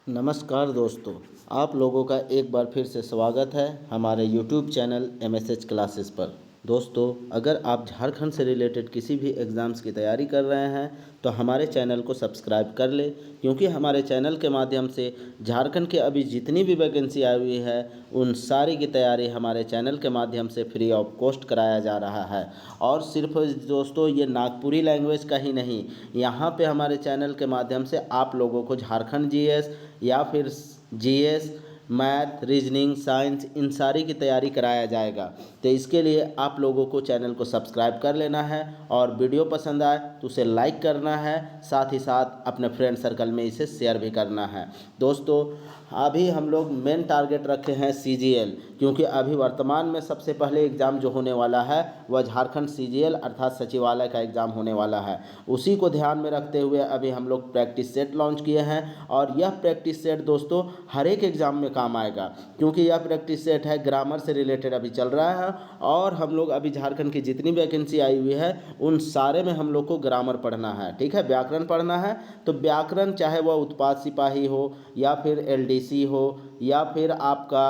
नमस्कार दोस्तों, आप लोगों का एक बार फिर से स्वागत है हमारे YouTube चैनल MSH क्लासेस पर। दोस्तों, अगर आप झारखंड से रिलेटेड किसी भी एग्ज़ाम्स की तैयारी कर रहे हैं तो हमारे चैनल को सब्सक्राइब कर लें, क्योंकि हमारे चैनल के माध्यम से झारखंड के अभी जितनी भी वैकेंसी आई हुई है उन सारी की तैयारी हमारे चैनल के माध्यम से फ्री ऑफ कॉस्ट कराया जा रहा है। और सिर्फ दोस्तों ये नागपुरी लैंग्वेज का ही नहीं, यहाँ पे हमारे चैनल के माध्यम से आप लोगों को झारखंड जीएस या फिर जीएस, मैथ, रीजनिंग, साइंस, इन सारी की तैयारी कराया जाएगा। तो इसके लिए आप लोगों को चैनल को सब्सक्राइब कर लेना है और वीडियो पसंद आए तो उसे लाइक करना है, साथ ही साथ अपने फ्रेंड सर्कल में इसे शेयर भी करना है। दोस्तों, अभी हम लोग मेन टारगेट रखे हैं CGL, क्योंकि अभी वर्तमान में सबसे पहले एग्ज़ाम जो होने वाला है वह झारखंड CGL अर्थात सचिवालय का एग्ज़ाम होने वाला है। उसी को ध्यान में रखते हुए अभी हम लोग प्रैक्टिस सेट लॉन्च किए हैं और यह प्रैक्टिस सेट दोस्तों हर एक एग्ज़ाम में काम आएगा, क्योंकि यह प्रैक्टिस सेट है ग्रामर से रिलेटेड अभी चल रहा है। और हम लोग अभी झारखंड की जितनी वैकेंसी आई हुई है उन सारे में हम लोग को ग्रामर पढ़ना है, ठीक है, व्याकरण पढ़ना है। तो व्याकरण चाहे वह उत्पाद सिपाही हो या फिर LDC हो या फिर आपका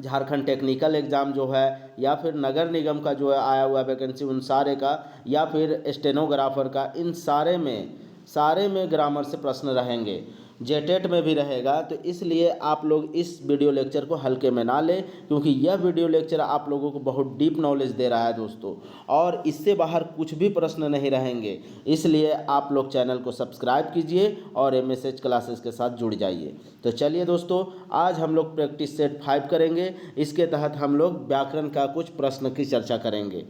झारखंड टेक्निकल एग्ज़ाम जो है या फिर नगर निगम का जो है आया हुआ वैकेंसी उन सारे का, या फिर स्टेनोग्राफर का, इन सारे में ग्रामर से प्रश्न रहेंगे। जेटेट में भी रहेगा। तो इसलिए आप लोग इस वीडियो लेक्चर को हल्के में ना लें, क्योंकि यह वीडियो लेक्चर आप लोगों को बहुत डीप नॉलेज दे रहा है दोस्तों, और इससे बाहर कुछ भी प्रश्न नहीं रहेंगे। इसलिए आप लोग चैनल को सब्सक्राइब कीजिए और MSH क्लासेस के साथ जुड़ जाइए। तो चलिए दोस्तों, आज हम लोग प्रैक्टिस सेट 5 करेंगे। इसके तहत हम लोग व्याकरण का कुछ प्रश्न की चर्चा करेंगे,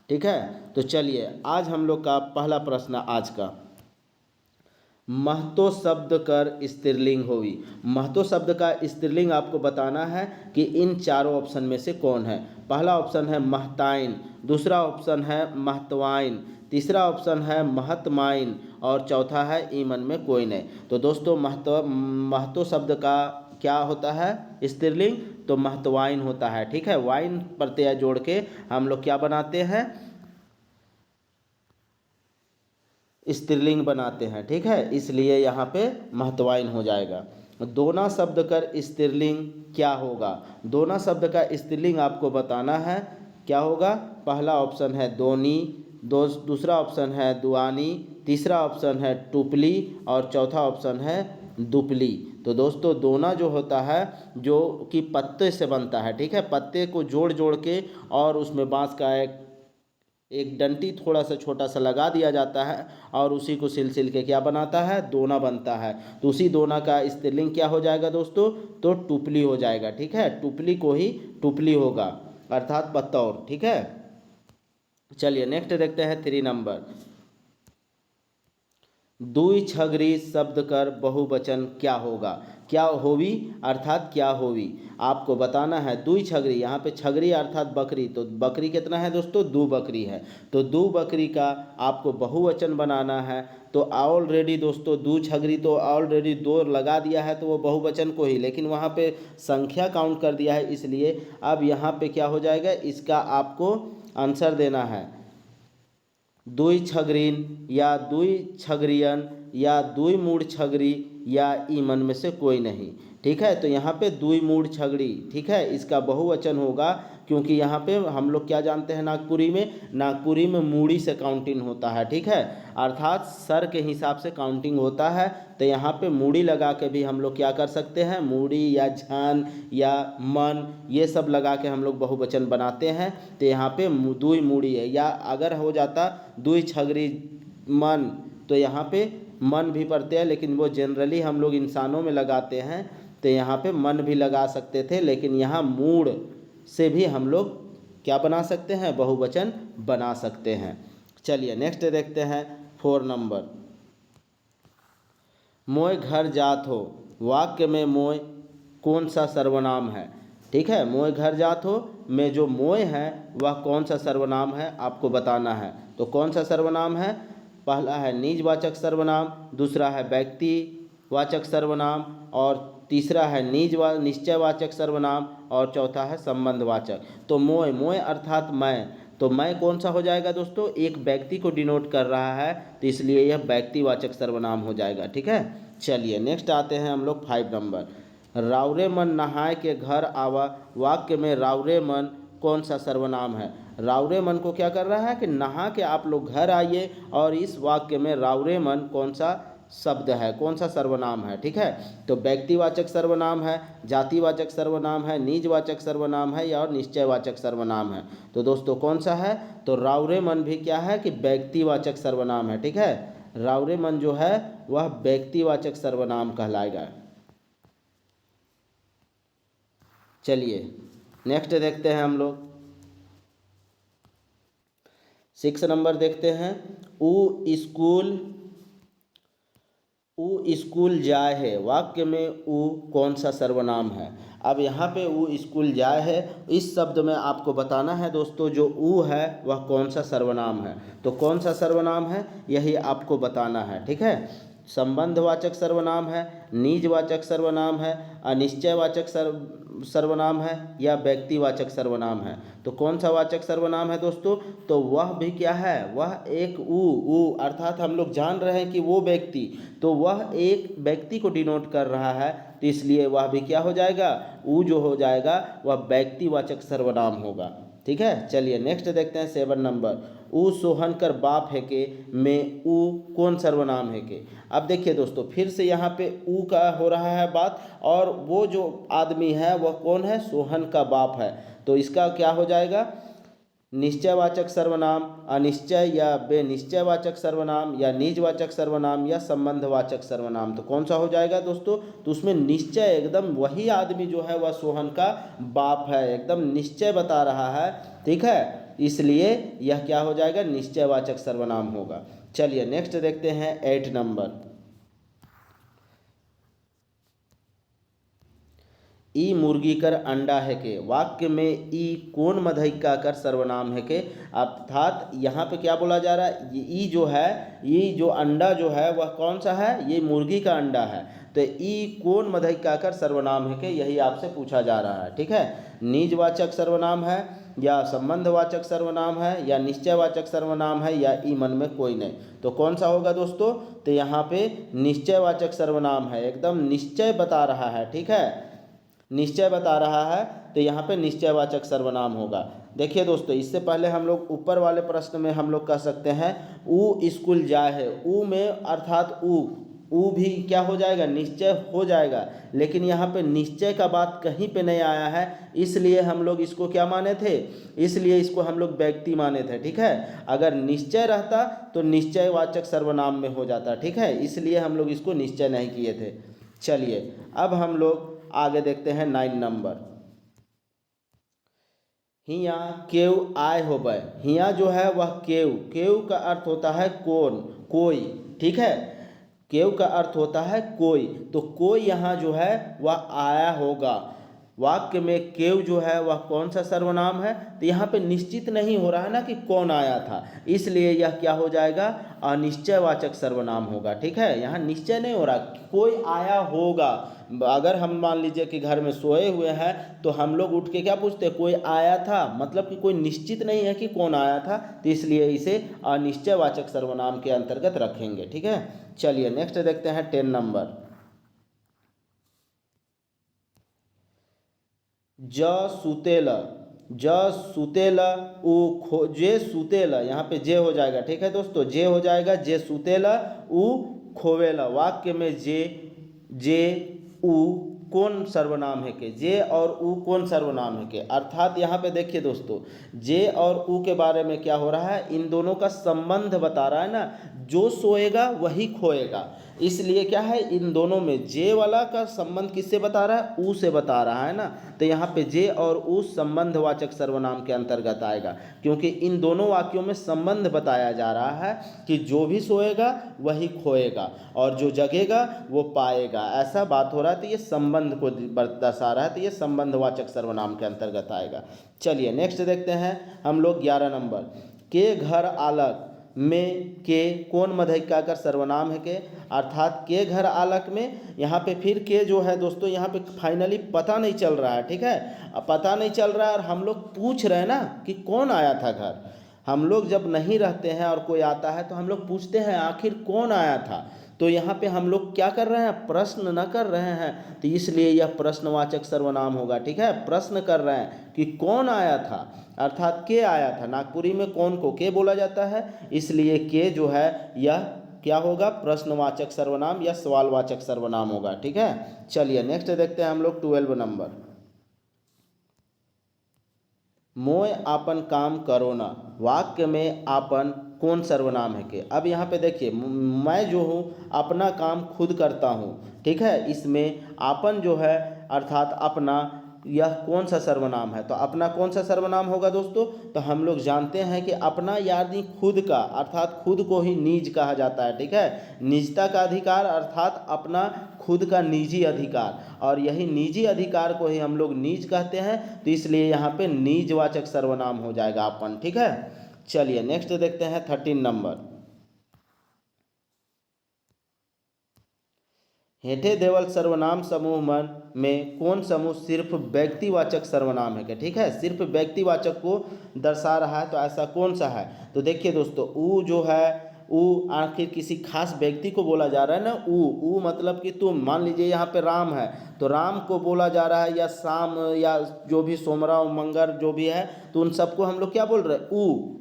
ठीक है। तो चलिए, आज हम लोग का पहला प्रश्न आज का, महतो शब्द कर स्त्रीलिंग होवी। महतो शब्द का स्त्रीलिंग आपको बताना है कि इन चारों ऑप्शन में से कौन है। पहला ऑप्शन है महताइन, दूसरा ऑप्शन है महतवाइन, तीसरा ऑप्शन है महतमाइन और चौथा है ईमन में कोई नहीं। तो दोस्तों महतो शब्द का क्या होता है स्त्रीलिंग, तो महतवाइन होता है, ठीक है। वाइन प्रत्यय जोड़ के हम लोग क्या बनाते हैं, स्त्रीलिंग बनाते हैं, ठीक है। इसलिए यहाँ पे महतवाइन हो जाएगा। दोना शब्द कर स्त्रीलिंग क्या होगा। दोना शब्द का स्त्रीलिंग आपको बताना है, क्या होगा। पहला ऑप्शन है दोनी, दूसरा ऑप्शन है दुआनी, तीसरा ऑप्शन है टुपली और चौथा ऑप्शन है दुपली। तो दोस्तों दोना जो होता है जो कि पत्ते से बनता है, ठीक है। पत्ते को जोड़ जोड़ के और उसमें बांस का एक डंटी थोड़ा सा छोटा सा लगा दिया जाता है और उसी को सिल के क्या बनाता है, दोना बनता है। तो उसी दोना का स्त्रीलिंग क्या हो जाएगा दोस्तों, तो टुपली हो जाएगा, ठीक है। टुपली को ही टुपली होगा अर्थात पत्तौर, ठीक है। चलिए नेक्स्ट देखते हैं 3 नंबर, दुई छगरी शब्द कर बहुवचन क्या होगा। क्या होवी अर्थात क्या होवी आपको बताना है। दुई छगरी, यहाँ पे छगरी अर्थात बकरी, तो बकरी कितना है दोस्तों, 2 बकरी है। तो 2 बकरी का आपको बहुवचन बनाना है। तो ऑलरेडी दोस्तों 2 छगरी तो ऑलरेडी 2 लगा दिया है तो वो बहुवचन को ही, लेकिन वहाँ पे संख्या काउंट कर दिया है, इसलिए अब यहाँ पे क्या हो जाएगा, इसका आपको आंसर देना है। दुई छगरीन या दुई छगरियन या दुई मूड छगरी या ईमन में से कोई नहीं, ठीक है। तो यहाँ पे दुई मूड छगड़ी, ठीक है, इसका बहुवचन होगा, क्योंकि यहाँ पे हम लोग क्या जानते हैं, नागपुरी में मूड़ी से काउंटिंग होता है, ठीक है, अर्थात सर के हिसाब से काउंटिंग होता है। तो यहाँ पे मूड़ी लगा के भी हम लोग क्या कर सकते हैं, मूड़ी या झान या मन ये सब लगा के हम लोग बहुवचन बनाते हैं। तो यहाँ पे दुई मूड़ी है, या अगर हो जाता दुई छगरी मन तो यहाँ पे मन भी पढ़ते हैं, लेकिन वो जनरली हम लोग इंसानों में लगाते हैं, तो यहाँ पे मन भी लगा सकते थे, लेकिन यहाँ मूड से भी हम लोग क्या बना सकते हैं, बहुवचन बना सकते हैं। चलिए नेक्स्ट देखते हैं 4 नंबर, मोय घर जात हो। वाक्य में मोय कौन सा सर्वनाम है, ठीक है। मोय घर जात हो में जो मोय है वह कौन सा सर्वनाम है आपको बताना है। तो कौन सा सर्वनाम है, पहला है निजवाचक सर्वनाम, दूसरा है व्यक्तिवाचक सर्वनाम और तीसरा है निश्चयवाचक सर्वनाम और चौथा है संबंधवाचक। तो मोय अर्थात मैं, तो मैं कौन सा हो जाएगा दोस्तों, एक व्यक्ति को डिनोट कर रहा है, तो इसलिए यह व्यक्तिवाचक सर्वनाम हो जाएगा, ठीक है। चलिए नेक्स्ट आते हैं हम लोग 5 नंबर। राउरे मन नहाय के घर आवा, वाक्य में राउरे मन कौन सा सर्वनाम है? राउरे मन को क्या कर रहा है कि नहा के आप लोग घर आइए, और इस वाक्य में राउरे मन कौन सा शब्द है, कौन सा सर्वनाम है? ठीक है, तो व्यक्तिवाचक सर्वनाम है, जातिवाचक सर्वनाम है, निजवाचक सर्वनाम है, या और निश्चयवाचक सर्वनाम है? तो दोस्तों कौन सा है? तो राउरे मन भी क्या है कि व्यक्तिवाचक सर्वनाम है। ठीक है, राउरे मन जो है वह व्यक्तिवाचक सर्वनाम कहलाएगा। चलिए नेक्स्ट देखते हैं हम लोग 6 नंबर देखते हैं। ऊ स्कूल जाए है, वाक्य में ऊ कौन सा सर्वनाम है? अब यहाँ पे ऊ स्कूल जाए है, इस शब्द में आपको बताना है दोस्तों जो ऊ है वह कौन सा सर्वनाम है। तो कौन सा सर्वनाम है यही आपको बताना है। ठीक है, संबंधवाचक सर्वनाम है, निजवाचक सर्वनाम है, अनिश्चयवाचक सर्वनाम है, या व्यक्तिवाचक सर्वनाम है? तो कौन सा वाचक सर्वनाम है दोस्तों? तो वह भी क्या है, वह एक ऊ अर्थात हम लोग जान रहे हैं कि वो व्यक्ति, तो वह एक व्यक्ति को डिनोट कर रहा है, तो इसलिए वह भी क्या हो जाएगा, ऊ जो हो जाएगा वह व्यक्तिवाचक सर्वनाम होगा। ठीक है, चलिए नेक्स्ट देखते हैं 7 नंबर। ऊ सोहन कर बाप है के में ऊ कौन सर्वनाम है के? अब देखिए दोस्तों फिर से यहाँ पे ऊ का हो रहा है बात, और वो जो आदमी है वह कौन है, सोहन का बाप है। तो इसका क्या हो जाएगा, निश्चयवाचक सर्वनाम, अनिश्चय या बेनिश्चयवाचक सर्वनाम, या निजवाचक सर्वनाम, या संबंधवाचक सर्वनाम? तो कौन सा हो जाएगा दोस्तों? तो उसमें निश्चय, एकदम वही आदमी जो है वह सोहन का बाप है, एकदम निश्चय बता रहा है। ठीक है, इसलिए यह क्या हो जाएगा, निश्चयवाचक सर्वनाम होगा। चलिए नेक्स्ट देखते हैं 8 नंबर। ई मुर्गी कर अंडा है के, वाक्य में ई कौन मध्यिका कर सर्वनाम है के? अर्थात यहाँ पे क्या बोला जा रहा है, ई जो है, ये जो अंडा जो है वह कौन सा है, ये मुर्गी का अंडा है। तो ई कौन मध्यिका कर सर्वनाम है के, यही आपसे पूछा जा रहा है। ठीक है, निजवाचक सर्वनाम है, या संबंधवाचक सर्वनाम है, या निश्चयवाचक सर्वनाम है, या ई मन में कोई नहीं? तो कौन सा होगा दोस्तों? तो यहाँ पे निश्चयवाचक सर्वनाम है, एकदम निश्चय बता रहा है। ठीक है, निश्चय बता रहा है, तो यहाँ पे निश्चयवाचक सर्वनाम होगा। देखिए दोस्तों इससे पहले हम लोग ऊपर वाले प्रश्न में हम लोग कह सकते हैं ऊ स्कूल जाए है, ऊ में अर्थात ऊ भी क्या हो जाएगा, निश्चय हो जाएगा, लेकिन यहाँ पे निश्चय का बात कहीं पे नहीं आया है, इसलिए हम लोग इसको क्या माने थे, इसलिए इसको हम लोग व्यक्ति माने थे। ठीक है, अगर निश्चय रहता तो निश्चयवाचक सर्वनाम में हो जाता। ठीक है, इसलिए हम लोग इसको निश्चय नहीं किए थे। चलिए अब हम लोग आगे देखते हैं 9 नंबर। हिया केव आय होबै, हिया जो है वह केव का अर्थ होता है कौन, कोई। ठीक है, केव का अर्थ होता है कोई, तो कोई यहाँ जो है वह आया होगा। वाक्य में केव जो है वह कौन सा सर्वनाम है? तो यहाँ पे निश्चित नहीं हो रहा है ना कि कौन आया था, इसलिए यह क्या हो जाएगा, अनिश्चयवाचक सर्वनाम होगा। ठीक है, यहाँ निश्चय नहीं हो रहा, कोई आया होगा। अगर हम मान लीजिए कि घर में सोए हुए हैं तो हम लोग उठ के क्या पूछते हैं, कोई आया था, मतलब कि कोई निश्चित नहीं है कि कौन आया था, तो इसलिए इसे अनिश्चयवाचक सर्वनाम के अंतर्गत रखेंगे। ठीक है, चलिए नेक्स्ट देखते हैं 10 नंबर। ज सुतेला ऊ जे सुतेला, यहाँ पे जे हो जाएगा। ठीक है दोस्तों, जे हो जाएगा, जे सुतेला ऊ खोवेला। वाक्य में जे ऊ कौन सर्वनाम है के, जे और ऊ कौन सर्वनाम है के? अर्थात यहाँ पे देखिए दोस्तों, जे और ऊ के बारे में क्या हो रहा है, इन दोनों का संबंध बता रहा है ना, जो सोएगा वही खोएगा। इसलिए क्या है, इन दोनों में जे वाला का संबंध किससे बता रहा है, ऊ से बता रहा है ना, तो यहाँ पे जे और ऊ संबंधवाचक सर्वनाम के अंतर्गत आएगा, क्योंकि इन दोनों वाक्यों में संबंध बताया जा रहा है कि जो भी सोएगा वही खोएगा और जो जगेगा वो पाएगा, ऐसा बात हो रहा है। तो ये संबंध को दर्शा रहा है, तो ये संबंधवाचक सर्वनाम के अंतर्गत आएगा। चलिए नेक्स्ट देखते हैं हम लोग 11 नंबर। के घर आलक में के कौन मध्यिका कर सर्वनाम है के? अर्थात के घर आलक में यहाँ पे फिर के जो है दोस्तों, यहाँ पे फाइनली पता नहीं चल रहा है। ठीक है, अब पता नहीं चल रहा है और हम लोग पूछ रहे हैं ना कि कौन आया था घर। हम लोग जब नहीं रहते हैं और कोई आता है तो हम लोग पूछते हैं आखिर कौन आया था, तो यहाँ पे हम लोग क्या कर रहे हैं, प्रश्न न कर रहे हैं, तो इसलिए यह प्रश्नवाचक सर्वनाम होगा। ठीक है, प्रश्न कर रहे हैं कि कौन आया था, अर्थात के आया था। नागपुरी में कौन को के बोला जाता है, इसलिए के जो है यह क्या होगा, प्रश्नवाचक सर्वनाम या सवालवाचक सर्वनाम होगा। ठीक है, चलिए नेक्स्ट देखते हैं हम लोग 12 नंबर। मोय आपन काम करो ना, वाक्य में आपन कौन सर्वनाम है के। अब यहाँ पे देखिए, मैं जो हूँ अपना काम खुद करता हूँ। ठीक है, इसमें आपन जो है अर्थात अपना, यह कौन सा सर्वनाम है, तो अपना कौन सा सर्वनाम होगा दोस्तों, तो हम लोग जानते हैं कि अपना यानी खुद का, अर्थात खुद को ही निज कहा जाता है। ठीक है, निजता का अधिकार अर्थात अपना खुद का निजी अधिकार, और यही निजी अधिकार को ही हम लोग निज कहते हैं, तो इसलिए यहाँ पे निजवाचक सर्वनाम हो जाएगा अपन। ठीक है, चलिए नेक्स्ट देखते हैं 13 नंबर। हेठे देवल सर्वनाम समूह मन में कौन समूह सिर्फ व्यक्तिवाचक सर्वनाम है क्या। ठीक है, सिर्फ व्यक्तिवाचक को दर्शा रहा है, तो ऐसा कौन सा है, तो देखिए दोस्तों, ऊ जो है, ऊ आखिर किसी खास व्यक्ति को बोला जा रहा है ना। ऊ मतलब कि तुम, मान लीजिए यहाँ पे राम है, तो राम को बोला जा रहा है, या शाम, या जो भी सोमराव मंगर जो भी है, तो उन सबको हम लोग क्या बोल रहे हैं, ऊ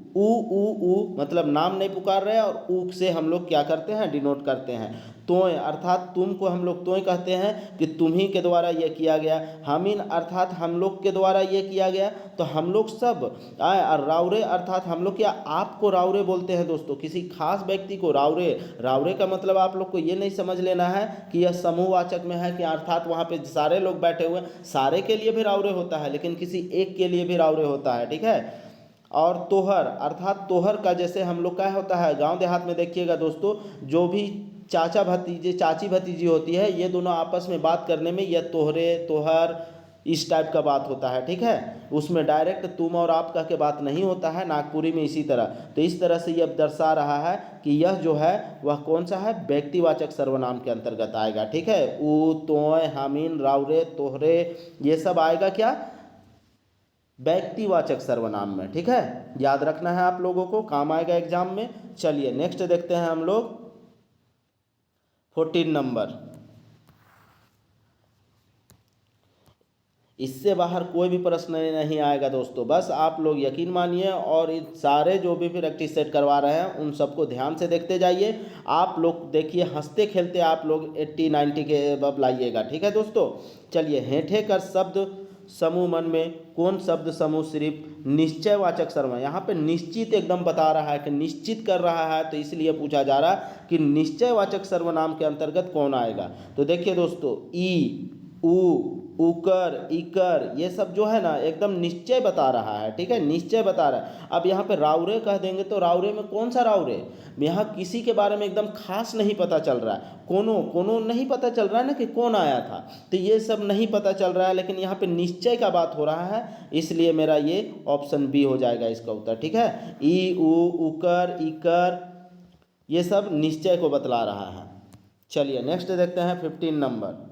मतलब नाम नहीं पुकार रहे हैं, और ऊ से हम लोग क्या करते हैं, डिनोट करते हैं। तोय अर्थात तुम को हम लोग तोय कहते हैं कि तुम्ही के द्वारा ये किया गया। हमीन अर्थात हम लोग के द्वारा ये किया गया, तो हम लोग सब। और रावरे अर्थात हम लोग क्या, आपको रावरे बोलते हैं दोस्तों, किसी खास व्यक्ति को रावरे। रावरे का मतलब आप लोग को ये नहीं समझ लेना है कि यह समूहवाचक में है कि अर्थात वहाँ पे सारे लोग बैठे हुए, सारे के लिए भी रावरे होता है, लेकिन किसी एक के लिए भी रावरे होता है। ठीक है, और तोहर अर्थात तोहर का जैसे हम लोग क्या होता है, गांव देहात में देखिएगा दोस्तों, जो भी चाचा भतीजे चाची भतीजी होती है, ये दोनों आपस में बात करने में यह तोहरे तोहर इस टाइप का बात होता है। ठीक है, उसमें डायरेक्ट तुम और आप कह के बात नहीं होता है, नागपुरी में इसी तरह। तो इस तरह से यह दर्शा रहा है कि यह जो है वह कौन सा है, व्यक्तिवाचक सर्वनाम के अंतर्गत आएगा। ठीक है, ऊ तोय हामिन रावरे तोहरे ये सब आएगा क्या, व्यक्तिवाचक सर्वनाम में। ठीक है, याद रखना है आप लोगों को, काम आएगा एग्जाम में। चलिए नेक्स्ट देखते हैं हम लोग 14 नंबर। इससे बाहर कोई भी प्रश्न नहीं आएगा दोस्तों, बस आप लोग यकीन मानिए, और इन सारे जो भी प्रैक्टिस सेट करवा रहे हैं उन सबको ध्यान से देखते जाइए। आप लोग देखिए, हंसते खेलते आप लोग 80-90 के अब लाइएगा। ठीक है दोस्तों, चलिए हेठे कर शब्द समूह मन में कौन शब्द समूह सिर्फ निश्चयवाचक सर्वनाम, यहाँ पे निश्चित एकदम बता रहा है कि निश्चित कर रहा है, तो इसलिए पूछा जा रहा है कि निश्चयवाचक सर्वनाम के अंतर्गत कौन आएगा। तो देखिए दोस्तों, ई ऊ उकर इकर ये सब जो है ना एकदम निश्चय बता रहा है। ठीक है, निश्चय बता रहा है। अब यहाँ पे रावरे कह देंगे, तो रावरे में कौन सा रावरे, यहाँ किसी के बारे में एकदम खास नहीं पता चल रहा है, कोनो नहीं पता चल रहा है ना कि कौन आया था, तो ये सब नहीं पता चल रहा है, लेकिन यहाँ पे निश्चय का बात हो रहा है, इसलिए मेरा ये ऑप्शन बी हो जाएगा इसका उत्तर। ठीक है, ई ऊ उकर इकर ये सब निश्चय को बतला रहा है। चलिए नेक्स्ट देखते हैं 15 नंबर।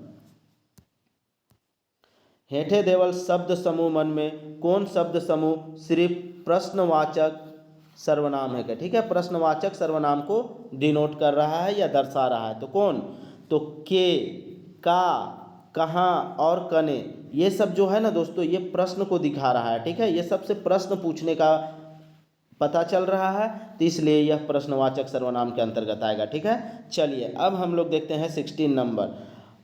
हेठे देवल शब्द समूह मन में कौन शब्द समूह सिर्फ प्रश्नवाचक सर्वनाम है क्या। ठीक है, प्रश्नवाचक सर्वनाम को डिनोट कर रहा है या दर्शा रहा है, तो कौन, तो के, का, कहाँ और कने ये सब जो है ना दोस्तों, ये प्रश्न को दिखा रहा है। ठीक है, ये सबसे प्रश्न पूछने का पता चल रहा है, तो इसलिए यह प्रश्नवाचक सर्वनाम के अंतर्गत आएगा। ठीक है, चलिए अब हम लोग देखते हैं 16 नंबर।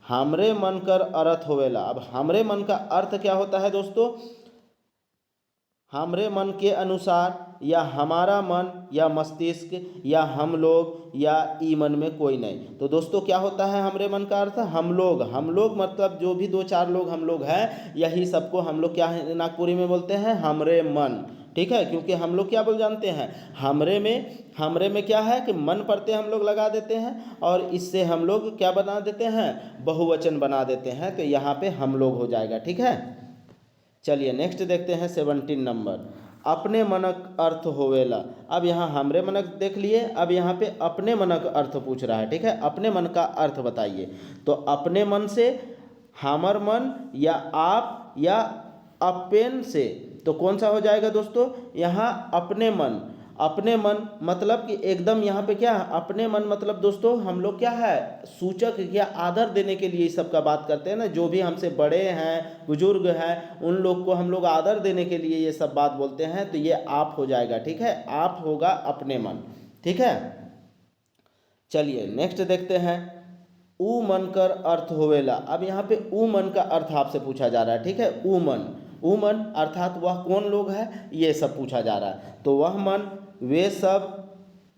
हमरे मन कर अर्थ होवेला। अब हमरे मन का अर्थ क्या होता है दोस्तों, हमरे मन के अनुसार, या हमारा मन, या मस्तिष्क, या हम लोग, या ई मन में कोई नहीं। तो दोस्तों क्या होता है हमरे मन का अर्थ, हम लोग मतलब जो भी 2-4 लोग हम लोग हैं, यही सबको हम लोग क्या है नागपुरी में बोलते हैं, हमरे मन। ठीक है, क्योंकि हम लोग क्या बोल जानते हैं, हमरे में क्या है कि मन पड़ते हम लोग लगा देते हैं, और इससे हम लोग क्या बना देते हैं, बहुवचन बना देते हैं, तो यहाँ पे हम लोग हो जाएगा। ठीक है, चलिए नेक्स्ट देखते हैं 17 नंबर। अपने मनक अर्थ होवेला। अब यहाँ हमरे मनक देख लिए, अब यहाँ पे अपने मनक अर्थ पूछ रहा है। ठीक है, अपने मन का अर्थ बताइए। तो अपने मन से, हमर मन, या आप, या अपेन से, तो कौन सा हो जाएगा दोस्तों, यहाँ अपने मन। अपने मन मतलब कि एकदम यहाँ पे क्या है, अपने मन मतलब दोस्तों हम लोग क्या है, सूचक या आदर देने के लिए इस सब का बात करते हैं ना। जो भी हमसे बड़े हैं, बुजुर्ग हैं, उन लोग को हम लोग आदर देने के लिए ये सब बात बोलते हैं। तो ये आप हो जाएगा, ठीक है, आप होगा अपने मन, ठीक है। चलिए नेक्स्ट देखते हैं, ऊ मन कर अर्थ होवेला। अब यहाँ पे ऊ मन का अर्थ आपसे पूछा जा रहा है, ठीक है। ऊ मन अर्थात वह कौन लोग है, ये सब पूछा जा रहा है। तो वह मन, वे सब,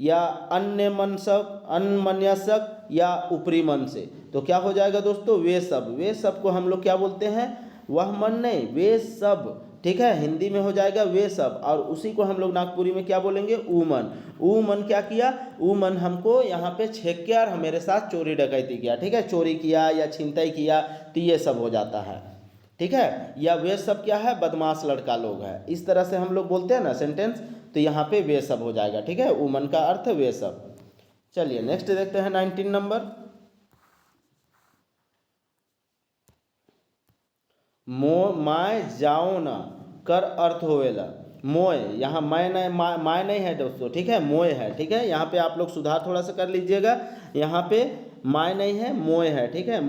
या अन्य मन सब, अन्मन्यसक, या ऊपरी मन से। तो क्या हो जाएगा दोस्तों, वे सब। वे सब को हम लोग क्या बोलते हैं, वह मन नहीं, वे सब, ठीक है। हिंदी में हो जाएगा वे सब, और उसी को हम लोग नागपुरी में क्या बोलेंगे, ऊमन। ऊमन क्या किया, ऊमन हमको यहाँ पे छेक के और मेरे साथ चोरी डकैती किया, ठीक है। चोरी किया या छिनतई किया, तो ये सब हो जाता है, ठीक है। या वे सब क्या है, बदमाश लड़का लोग है, इस तरह से हम लोग बोलते हैं ना सेंटेंस। तो यहाँ पे वे सब हो जाएगा, ठीक है। ऊमन का अर्थ वे सब। चलिए नेक्स्ट देखते हैं 19 नंबर, माय जाओ ना कर अर्थ होवेला। मोय, यहाँ मैं नहीं, माय नहीं है दोस्तों, ठीक है, मोय है, ठीक है। यहाँ पे आप लोग सुधार थोड़ा सा कर लीजिएगा, यहाँ पे माय नहीं है, मोय है, ठीक है।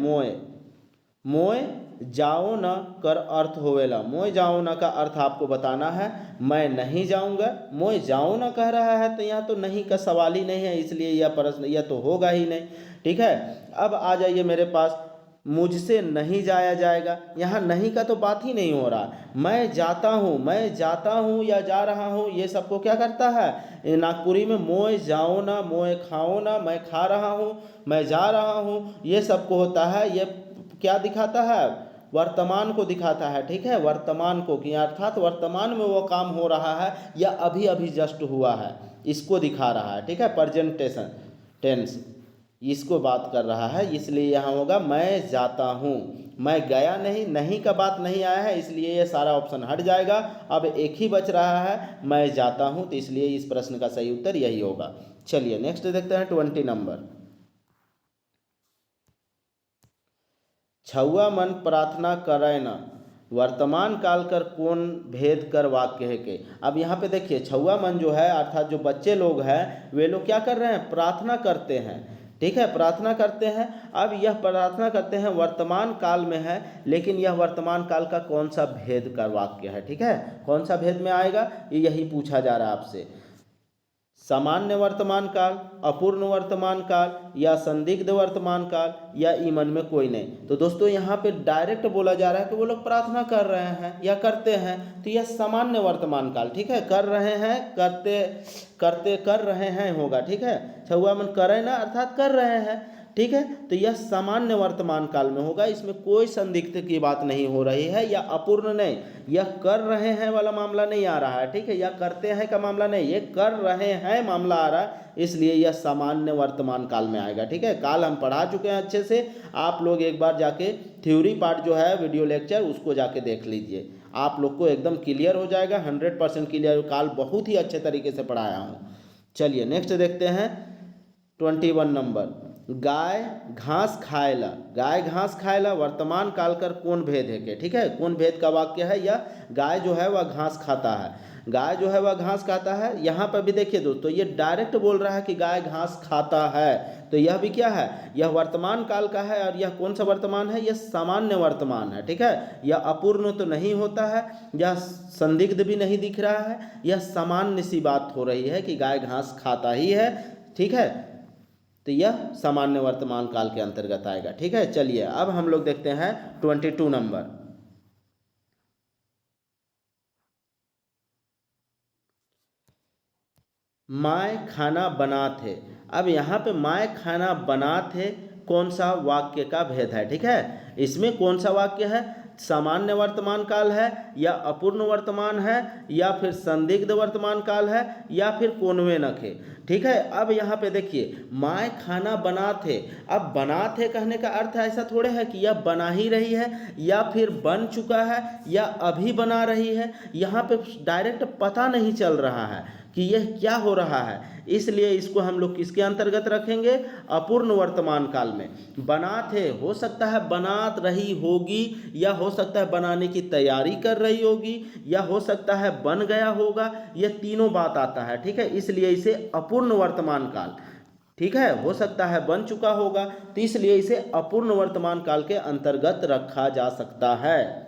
मोय जाओ ना कर अर्थ होवेला। मोय जाओ ना का अर्थ आपको बताना है, मैं नहीं जाऊंगा। मोय जाओ ना कह रहा है, तो यहाँ तो नहीं का सवाल ही नहीं है, इसलिए यह प्रश्न यह तो होगा ही नहीं, ठीक है। अब आ जाइए मेरे पास, मुझसे नहीं जाया जाएगा। यहाँ नहीं का तो बात ही नहीं हो रहा। मैं जाता हूँ या जा रहा हूँ, ये सबको क्या करता है नागपुरी में, मोय जाओ ना, मोय खाओ ना, मैं खा रहा हूँ, मैं जा रहा हूँ, ये सबको होता है। ये क्या दिखाता है, वर्तमान को दिखाता है, ठीक है। वर्तमान को कि अर्थात वर्तमान में वो काम हो रहा है या अभी अभी जस्ट हुआ है, इसको दिखा रहा है, ठीक है। प्रेजेंटेशन टेंस इसको बात कर रहा है, इसलिए यहाँ होगा मैं जाता हूँ। मैं गया नहीं, नहीं का बात नहीं आया है, इसलिए ये सारा ऑप्शन हट जाएगा। अब एक ही बच रहा है, मैं जाता हूँ, तो इसलिए इस प्रश्न का सही उत्तर यही होगा। चलिए नेक्स्ट देखते हैं 20 नंबर, छुआ मन प्रार्थना करे न, वर्तमान काल कर कौन भेद कर वाक्य है के। अब यहाँ पे देखिए, छुआ मन जो है अर्थात जो बच्चे लोग हैं, वे लोग क्या कर रहे हैं, प्रार्थना करते हैं, ठीक है, प्रार्थना करते हैं। अब यह प्रार्थना करते हैं वर्तमान काल में है, लेकिन यह वर्तमान काल का कौन सा भेद कर वाक्य है, ठीक है। कौन सा भेद में आएगा, यही पूछा जा रहा है आपसे। सामान्य वर्तमान काल, अपूर्ण वर्तमान काल, या संदिग्ध वर्तमान काल, या ईमन में कोई नहीं। तो दोस्तों यहाँ पे डायरेक्ट बोला जा रहा है कि वो लोग प्रार्थना कर रहे हैं या करते हैं, तो यह सामान्य वर्तमान काल, ठीक है। कर रहे हैं, कर रहे हैं होगा, ठीक है। छुआ मन करे ना अर्थात कर रहे हैं, ठीक है। तो यह सामान्य वर्तमान काल में होगा, इसमें कोई संदिग्ध की बात नहीं हो रही है, या अपूर्ण नहीं, यह कर रहे हैं वाला मामला नहीं आ रहा है, ठीक है। यह करते हैं का मामला नहीं, ये कर रहे हैं मामला आ रहा है, इसलिए यह सामान्य वर्तमान काल में आएगा, ठीक है। काल हम पढ़ा चुके हैं अच्छे से, आप लोग एक बार जाके थ्योरी पार्ट जो है वीडियो लेक्चर उसको जाके देख लीजिए, आप लोग को एकदम क्लियर हो जाएगा, 100% क्लियर। काल बहुत ही अच्छे तरीके से पढ़ाया हूँ। चलिए नेक्स्ट देखते हैं 21 नंबर, गाय घास खाएला। गाय घास खाएला वर्तमान काल कर कौन भेद है के, ठीक है। कौन भेद का वाक्य है, या गाय जो है वह घास खाता है, गाय जो है वह घास खाता है। यहाँ पर भी देखिए दोस्तों, ये डायरेक्ट बोल रहा है कि गाय घास खाता है, तो यह भी क्या है, यह वर्तमान काल का है। और यह कौन सा वर्तमान है, यह सामान्य वर्तमान है, ठीक है। यह अपूर्ण तो नहीं होता है, यह संदिग्ध भी नहीं दिख रहा है, यह सामान्य सी बात हो रही है कि गाय घास खाता ही है, ठीक है। तो यह सामान्य वर्तमान काल के अंतर्गत आएगा, ठीक है। चलिए अब हम लोग देखते हैं 22 नंबर, माय खाना बना थे। अब यहाँ पे माय खाना बना थे कौन सा वाक्य का भेद है, ठीक है। इसमें कौन सा वाक्य है, सामान्य वर्तमान काल है, या अपूर्ण वर्तमान है, या फिर संदिग्ध वर्तमान काल है, या फिर कोनवे नख है, ठीक है। अब यहाँ पे देखिए, माय खाना बना थे। अब बना थे कहने का अर्थ ऐसा थोड़े है कि यह बना ही रही है, या फिर बन चुका है, या अभी बना रही है। यहाँ पे डायरेक्ट पता नहीं चल रहा है कि यह क्या हो रहा है, इसलिए इसको हम लोग किसके अंतर्गत रखेंगे, अपूर्ण वर्तमान काल में। बना थे, हो सकता है बना रही होगी, या हो सकता है बनाने की तैयारी कर रही होगी, या हो सकता है बन गया होगा, यह तीनों बात आता है, ठीक है, इसलिए इसे अपूर्ण वर्तमान काल, ठीक है, हो सकता है बन चुका होगा, तो इसलिए इसे अपूर्ण वर्तमान काल के अंतर्गत रखा जा सकता है।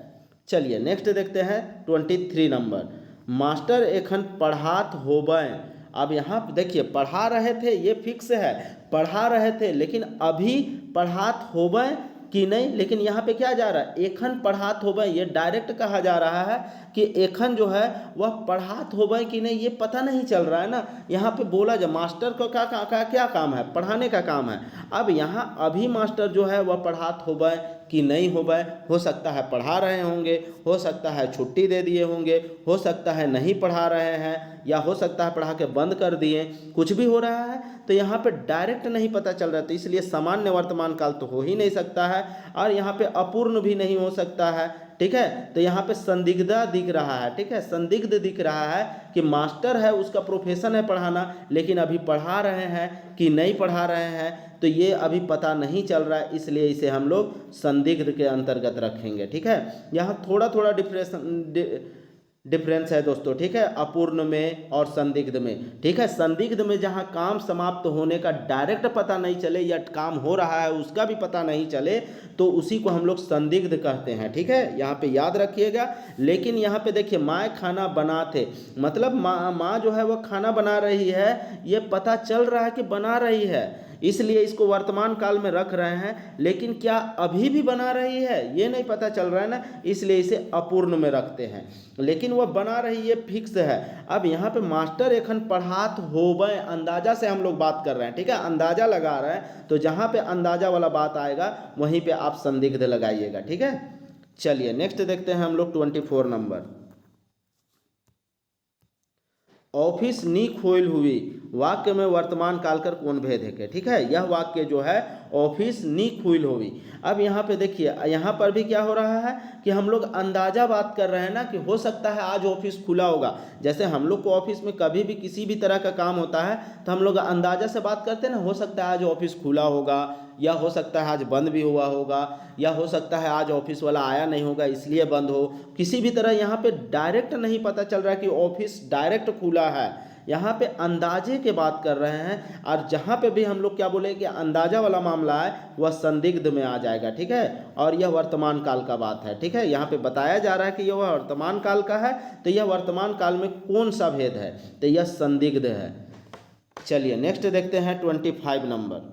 चलिए नेक्स्ट देखते हैं 23 नंबर, मास्टर एखन पढ़ात होबें। अब यहाँ देखिए पढ़ा रहे थे, ये फिक्स है, पढ़ा रहे थे, लेकिन अभी पढ़ात होबें कि नहीं, लेकिन यहाँ पे क्या जा रहा है, एखन पढ़ात होबें, ये डायरेक्ट कहा जा रहा है कि एखन जो है वह पढ़ात होबें कि नहीं, ये पता नहीं चल रहा है ना। यहाँ पे बोला जा मास्टर को क्या काम है, पढ़ाने का काम है। अब यहाँ अभी मास्टर जो है वह पढ़ात होबें कि नहीं होबें, हो सकता है पढ़ा रहे होंगे, हो सकता है छुट्टी दे दिए होंगे, हो सकता है नहीं पढ़ा रहे हैं, या हो सकता है पढ़ा के बंद कर दिए, कुछ भी हो रहा है, तो यहाँ पे डायरेक्ट नहीं पता चल रहा, तो इसलिए सामान्य वर्तमान काल तो हो ही नहीं सकता है, और यहाँ पे अपूर्ण भी नहीं हो सकता है, ठीक है। तो यहाँ पे संदिग्धा दिख रहा है, ठीक है, संदिग्ध दिख रहा है कि मास्टर है, उसका प्रोफेशन है पढ़ाना, लेकिन अभी पढ़ा रहे हैं कि नहीं पढ़ा रहे हैं, तो ये अभी पता नहीं चल रहा है, इसलिए इसे हम लोग संदिग्ध के अंतर्गत रखेंगे, ठीक है। यहाँ थोड़ा थोड़ा डिफरेंस है दोस्तों, ठीक है, अपूर्ण में और संदिग्ध में, ठीक है। संदिग्ध में जहाँ काम समाप्त होने का डायरेक्ट पता नहीं चले, या काम हो रहा है उसका भी पता नहीं चले, तो उसी को हम लोग संदिग्ध कहते हैं, ठीक है, यहाँ पे याद रखिएगा। लेकिन यहाँ पे देखिए माँ खाना बनाते, मतलब माँ जो है वह खाना बना रही है, ये पता चल रहा है कि बना रही है, इसलिए इसको वर्तमान काल में रख रहे हैं, लेकिन क्या अभी भी बना रही है ये नहीं पता चल रहा है ना, इसलिए इसे अपूर्ण में रखते हैं, लेकिन वह बना रही है फिक्स है। अब यहाँ पे मास्टर एखन पढ़ात होबें, अंदाजा से हम लोग बात कर रहे हैं, ठीक है, अंदाजा लगा रहे हैं, तो जहाँ पे अंदाजा वाला बात आएगा वहीं पे आप संदिग्ध लगाइएगा, ठीक है। चलिए नेक्स्ट देखते हैं हम लोग 24 नंबर, ऑफिस नी खोल हुई, वाक्य में वर्तमान काल कर कौन भेद है, ठीक है, यह वाक्य जो है ऑफिस नी खुल हुई। अब यहाँ पे देखिए, यहाँ पर भी क्या हो रहा है कि हम लोग अंदाजा बात कर रहे हैं ना, कि हो सकता है आज ऑफिस खुला होगा। जैसे हम लोग को ऑफिस में कभी भी किसी भी तरह का काम होता है तो हम लोग अंदाजा से बात करते हैं ना, हो सकता है आज ऑफिस खुला होगा, या हो सकता है आज बंद भी हुआ होगा, या हो सकता है आज ऑफिस वाला आया नहीं होगा इसलिए बंद हो। किसी भी तरह यहाँ पे डायरेक्ट नहीं पता चल रहा है कि ऑफिस डायरेक्ट खुला है, यहाँ पे अंदाजे के बात कर रहे हैं। और जहाँ पे भी हम लोग क्या बोले कि अंदाजा वाला मामला है वह संदिग्ध में आ जाएगा, ठीक है, और यह वर्तमान काल का बात है, ठीक है। यहाँ पे बताया जा रहा है कि यह वर्तमान काल का है, तो यह वर्तमान काल में कौन सा भेद है, तो यह संदिग्ध है। चलिए नेक्स्ट देखते हैं 25 नंबर,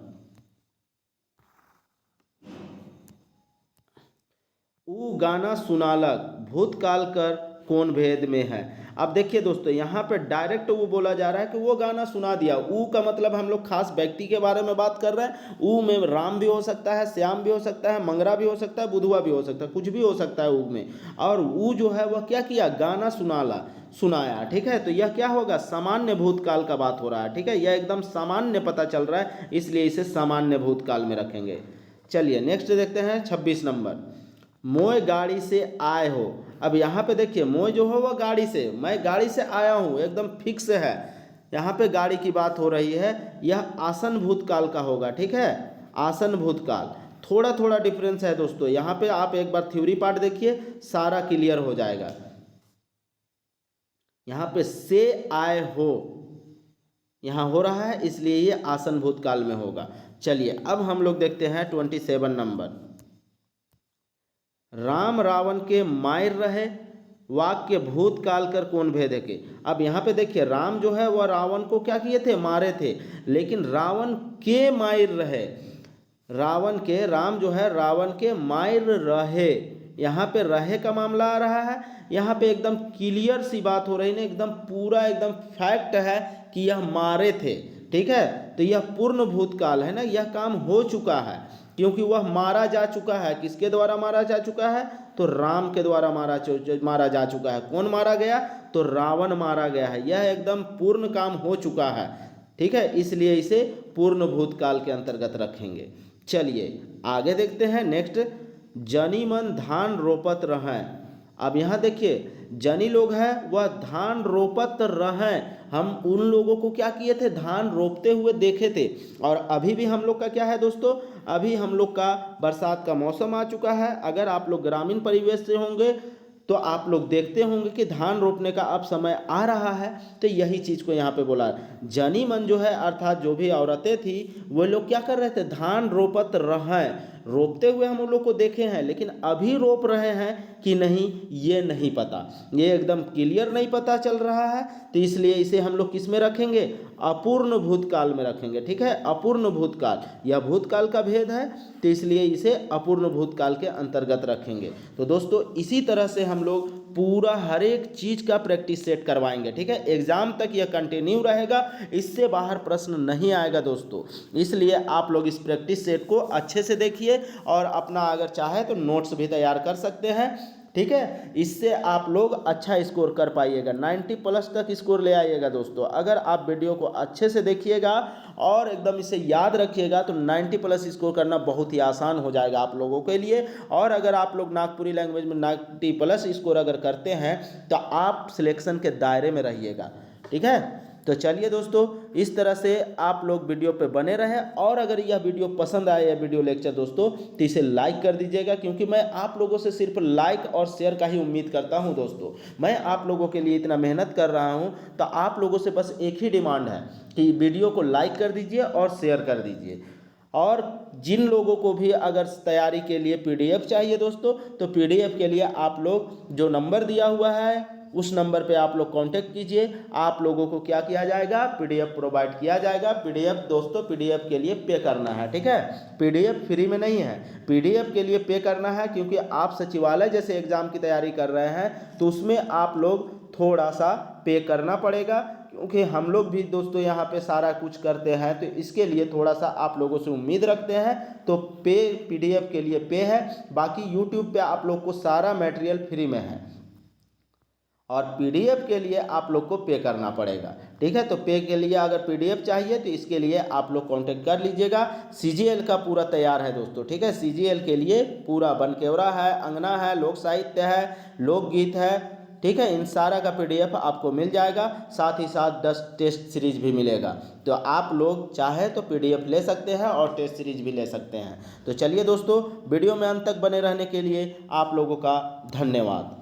ऊ गाना सुनालक, भूतकाल कर कौन भेद में है। अब देखिए दोस्तों, यहाँ पे डायरेक्ट वो बोला जा रहा है कि वो गाना सुना दिया। ऊ का मतलब हम लोग खास व्यक्ति के बारे में बात कर रहे हैं। ऊ में राम भी हो सकता है, श्याम भी हो सकता है, मंगरा भी हो सकता है, बुधवा भी हो सकता है, कुछ भी हो सकता है ऊ में। और ऊ जो है वह क्या किया, गाना सुनाया, ठीक है। तो यह क्या होगा, सामान्य भूतकाल का बात हो रहा है, ठीक है, यह एकदम सामान्य पता चल रहा है, इसलिए इसे सामान्य भूतकाल में रखेंगे। चलिए नेक्स्ट देखते हैं 26 नंबर, मोय गाड़ी से आए हो। अब यहाँ पे देखिए मोय जो है वह गाड़ी से, मैं गाड़ी से आया हूँ, एकदम फिक्स है, यहाँ पे गाड़ी की बात हो रही है। यह आसन भूतकाल का होगा, ठीक है, आसन भूतकाल। थोड़ा थोड़ा डिफरेंस है दोस्तों, यहाँ पे आप एक बार थ्योरी पार्ट देखिए, सारा क्लियर हो जाएगा। यहाँ पे से आए हो यहाँ हो रहा है, इसलिए ये आसन भूतकाल में होगा। चलिए अब हम लोग देखते हैं 27 नंबर, राम रावण के मायर रहे, वाक्य भूतकाल कर कौन भेद है के। अब यहाँ पे देखिए राम जो है वह रावण को क्या किए थे, मारे थे, लेकिन रावण के मायर रहे, रावण के, राम जो है रावण के मायर रहे, यहाँ पे रहे का मामला आ रहा है। यहाँ पे एकदम क्लियर सी बात हो रही है, एकदम पूरा एकदम फैक्ट है कि यह मारे थे, ठीक है। तो यह पूर्ण भूतकाल है ना, यह काम हो चुका है, क्योंकि वह मारा जा चुका है। किसके द्वारा मारा जा चुका है, तो राम के द्वारा मारा जा चुका है। कौन मारा गया, तो रावण मारा गया है। यह एकदम पूर्ण काम हो चुका है, ठीक है, इसलिए इसे पूर्ण भूतकाल के अंतर्गत रखेंगे। चलिए आगे देखते हैं नेक्स्ट, जनी मन धान रोपत रहें। अब यहाँ देखिए जनी लोग हैं वह धान रोपत रहें, हम उन लोगों को क्या किए थे, धान रोपते हुए देखे थे। और अभी भी हम लोग का क्या है दोस्तों, अभी हम लोग का बरसात का मौसम आ चुका है। अगर आप लोग ग्रामीण परिवेश से होंगे तो आप लोग देखते होंगे कि धान रोपने का अब समय आ रहा है। तो यही चीज़ को यहाँ पे बोला है। जनी मन जो है अर्थात जो भी औरतें थी वो लोग क्या कर रहे थे, धान रोपत रहें, रोपते हुए हम उन लोग को देखे हैं, लेकिन अभी रोप रहे हैं कि नहीं ये नहीं पता, ये एकदम क्लियर नहीं पता चल रहा है। तो इसलिए इसे हम लोग किस में रखेंगे, अपूर्ण भूतकाल में रखेंगे। ठीक है, अपूर्ण भूतकाल, यह भूतकाल का भेद है तो इसलिए इसे अपूर्ण भूतकाल के अंतर्गत रखेंगे। तो दोस्तों इसी तरह से हम लोग पूरा हर एक चीज़ का प्रैक्टिस सेट करवाएंगे। ठीक है, एग्जाम तक यह कंटिन्यू रहेगा, इससे बाहर प्रश्न नहीं आएगा दोस्तों। इसलिए आप लोग इस प्रैक्टिस सेट को अच्छे से देखिए और अपना अगर चाहे तो नोट्स भी तैयार कर सकते हैं। ठीक है, इससे आप लोग अच्छा स्कोर कर पाइएगा, 90+ तक स्कोर ले आइएगा दोस्तों। अगर आप वीडियो को अच्छे से देखिएगा और एकदम इसे याद रखिएगा तो 90+ स्कोर करना बहुत ही आसान हो जाएगा आप लोगों के लिए। और अगर आप लोग नागपुरी लैंग्वेज में 90+ स्कोर अगर करते हैं तो आप सिलेक्शन के दायरे में रहिएगा। ठीक है, तो चलिए दोस्तों इस तरह से आप लोग वीडियो पे बने रहें। और अगर यह वीडियो पसंद आए, यह वीडियो लेक्चर दोस्तों, तो इसे लाइक कर दीजिएगा, क्योंकि मैं आप लोगों से सिर्फ लाइक और शेयर का ही उम्मीद करता हूं दोस्तों। मैं आप लोगों के लिए इतना मेहनत कर रहा हूं, तो आप लोगों से बस एक ही डिमांड है कि वीडियो को लाइक कर दीजिए और शेयर कर दीजिए। और जिन लोगों को भी अगर तैयारी के लिए PDF चाहिए दोस्तों, तो PDF के लिए आप लोग जो नंबर दिया हुआ है उस नंबर पे आप लोग कांटेक्ट कीजिए। आप लोगों को क्या किया जाएगा, PDF प्रोवाइड किया जाएगा। PDF दोस्तों, PDF के लिए पे करना है। ठीक है, PDF फ्री में नहीं है, PDF के लिए पे करना है, क्योंकि आप सचिवालय जैसे एग्जाम की तैयारी कर रहे हैं तो उसमें आप लोग थोड़ा सा पे करना पड़ेगा, क्योंकि हम लोग भी दोस्तों यहाँ पे सारा कुछ करते हैं, तो इसके लिए थोड़ा सा आप लोगों से उम्मीद रखते हैं। तो पे PDF के लिए पे है, बाकी YouTube पे आप लोग को सारा मटेरियल फ्री में है, और PDF के लिए आप लोग को पे करना पड़ेगा। ठीक है, तो पे के लिए अगर PDF चाहिए तो इसके लिए आप लोग कांटेक्ट कर लीजिएगा। CGL का पूरा तैयार है दोस्तों। ठीक है, CGL के लिए पूरा बनकेवरा है, अंगना है, लोक साहित्य है, लोकगीत है। ठीक है, इन सारा का PDF आपको मिल जाएगा, साथ ही साथ 10 टेस्ट सीरीज भी मिलेगा। तो आप लोग चाहे तो PDF ले सकते हैं और टेस्ट सीरीज भी ले सकते हैं। तो चलिए दोस्तों, वीडियो में अंत तक बने रहने के लिए आप लोगों का धन्यवाद।